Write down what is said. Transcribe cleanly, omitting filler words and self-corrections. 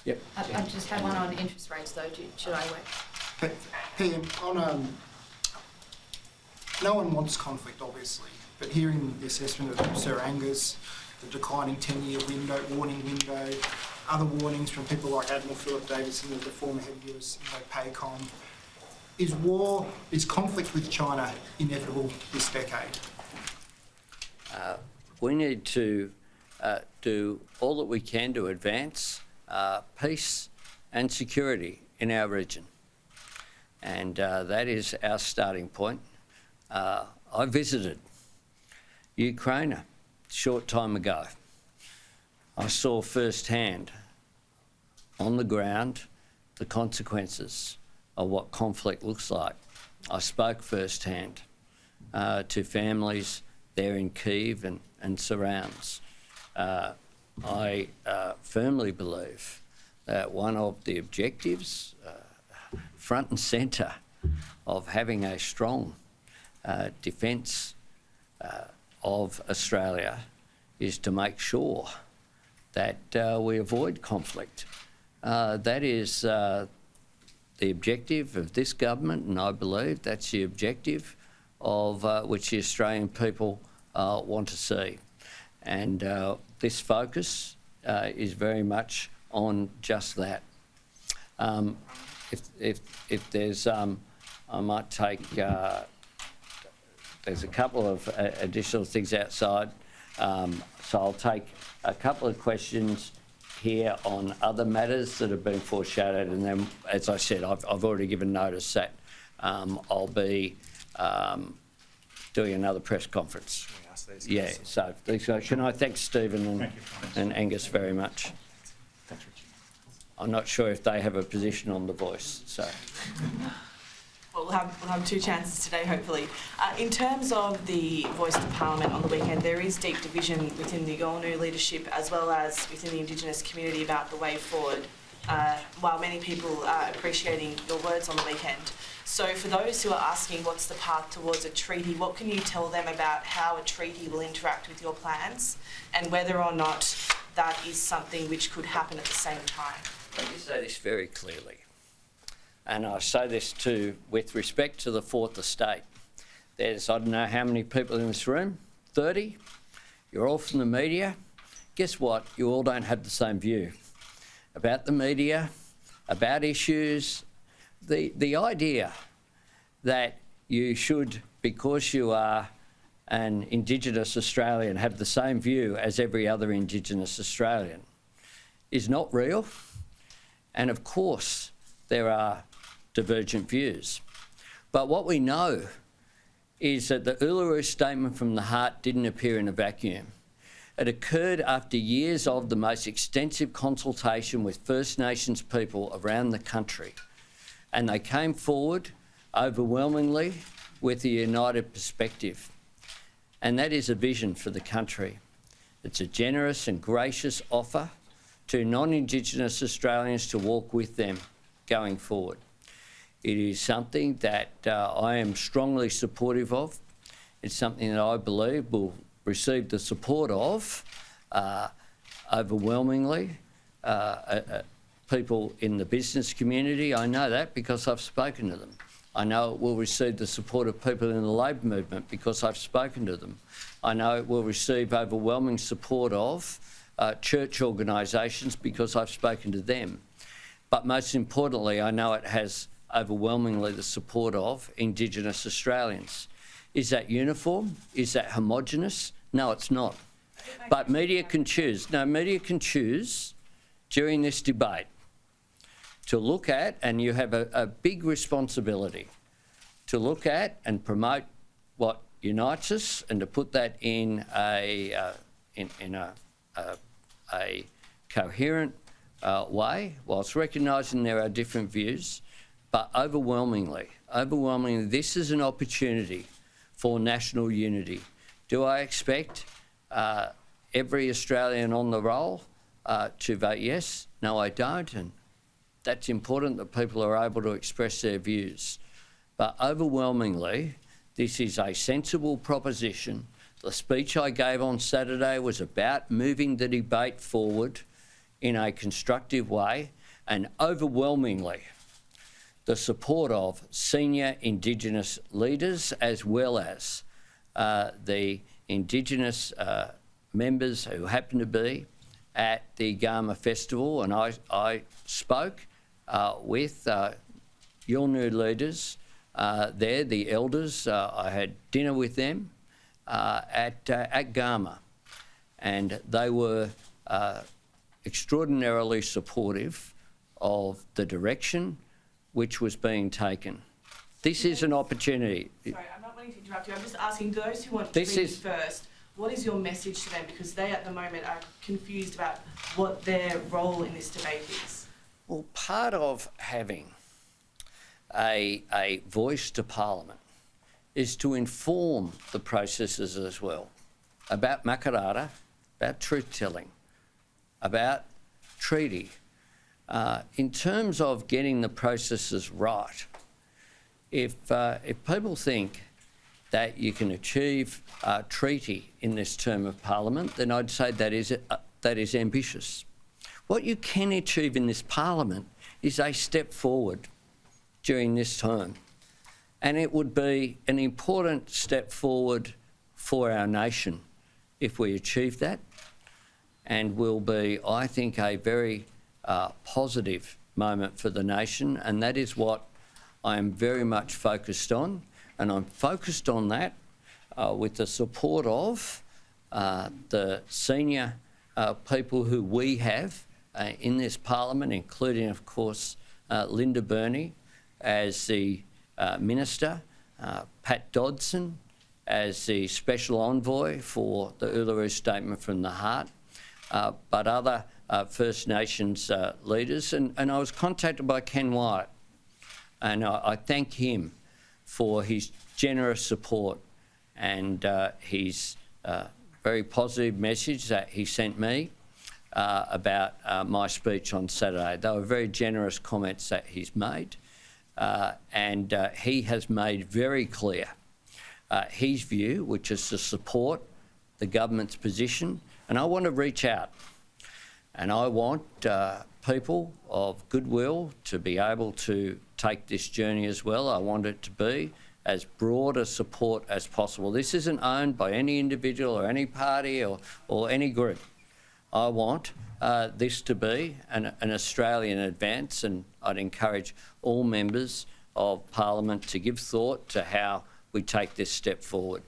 Yep. I just had one on interest rates though. Should I wait? PM, no one wants conflict, obviously, but hearing the assessment of Sir Angus, the declining 10-year warning window, other warnings from people like Admiral Philip Davidson, the former head of US PACOM, is conflict with China inevitable this decade? We need to do all that we can to advance peace and security in our region. And that is our starting point. I visited Ukraine a short time ago. I saw firsthand on the ground the consequences of what conflict looks like. I spoke firsthand to families there in Kyiv and surrounds. I firmly believe that one of the objectives, front and centre, of having a strong defence of Australia is to make sure that we avoid conflict. That is the objective of this government, and I believe that's the objective of which the Australian people want to see. And this focus is very much on just that. If there's, I might take, there's a couple of additional things outside, so I'll take a couple of questions here on other matters that have been foreshadowed, and then, as I said, I've already given notice that I'll be doing another press conference. Yeah, so can I thank Stephen and Angus very much. I'm not sure if they have a position on the Voice, so. Well, we'll have two chances today, hopefully. In terms of the Voice to Parliament on the weekend, there is deep division within the Yolngu leadership as well as within the Indigenous community about the way forward, while many people are appreciating your words on the weekend. So for those who are asking what's the path towards a treaty, what can you tell them about how a treaty will interact with your plans and whether or not that is something which could happen at the same time? Let me say this very clearly. And I say this too with respect to the Fourth Estate. There's, I don't know how many people in this room, 30. You're all from the media. Guess what? You all don't have the same view about the media, about issues. The idea that you should, because you are an Indigenous Australian, have the same view as every other Indigenous Australian is not real. And of course, there are divergent views. But what we know is that the Uluru Statement from the Heart didn't appear in a vacuum. It occurred after years of the most extensive consultation with First Nations people around the country. And they came forward overwhelmingly with a united perspective. And that is a vision for the country. It's a generous and gracious offer to non-Indigenous Australians to walk with them going forward. It is something that I am strongly supportive of. It's something that I believe will receive the support of overwhelmingly people in the business community. I know that because I've spoken to them. I know it will receive the support of people in the Labor movement because I've spoken to them. I know it will receive overwhelming support of church organisations because I've spoken to them. But most importantly, I know it has overwhelmingly the support of Indigenous Australians. Is that uniform? Is that homogenous? No, it's not. But media can choose. No, media can choose during this debate to look at, and you have a big responsibility to look at and promote what unites us, and to put that in a coherent way, whilst recognising there are different views. But overwhelmingly, this is an opportunity for national unity. Do I expect every Australian on the roll to vote yes? No, I don't, and that's important that people are able to express their views. But overwhelmingly, this is a sensible proposition. The speech I gave on Saturday was about moving the debate forward, in a constructive way, and overwhelmingly the support of senior Indigenous leaders as well as the Indigenous members who happen to be at the Gama Festival. And I spoke with Yolngu leaders there, the elders. I had dinner with them at Gama, and they were extraordinarily supportive of the direction which was being taken. This is an opportunity. Sorry, I'm not wanting to interrupt you. I'm just asking those who want This treaty is- first, what is your message to them? Because they at the moment are confused about what their role in this debate is. Well, part of having a voice to Parliament is to inform the processes as well about makarata, about truth-telling, about treaty. In terms of getting the processes right, if people think that you can achieve a treaty in this term of Parliament, then I'd say that is ambitious. What you can achieve in this Parliament is a step forward during this term, and it would be an important step forward for our nation if we achieve that, and will be, I think, a very positive moment for the nation, and that is what I am very much focused on, and I'm focused on that with the support of the senior people who we have in this Parliament, including, of course, Linda Burney as the Minister, Pat Dodson as the Special Envoy for the Uluru Statement from the Heart, but other First Nations leaders. And I was contacted by Ken Wyatt, and I thank him for his generous support and his very positive message that he sent me about my speech on Saturday. They were very generous comments that he's made, and he has made very clear his view, which is to support the government's position. And I want to reach out, and I want people of goodwill to be able to take this journey as well. I want it to be as broad a support as possible. This isn't owned by any individual or any party or any group. I want this to be an Australian advance, and I'd encourage all members of Parliament to give thought to how we take this step forward.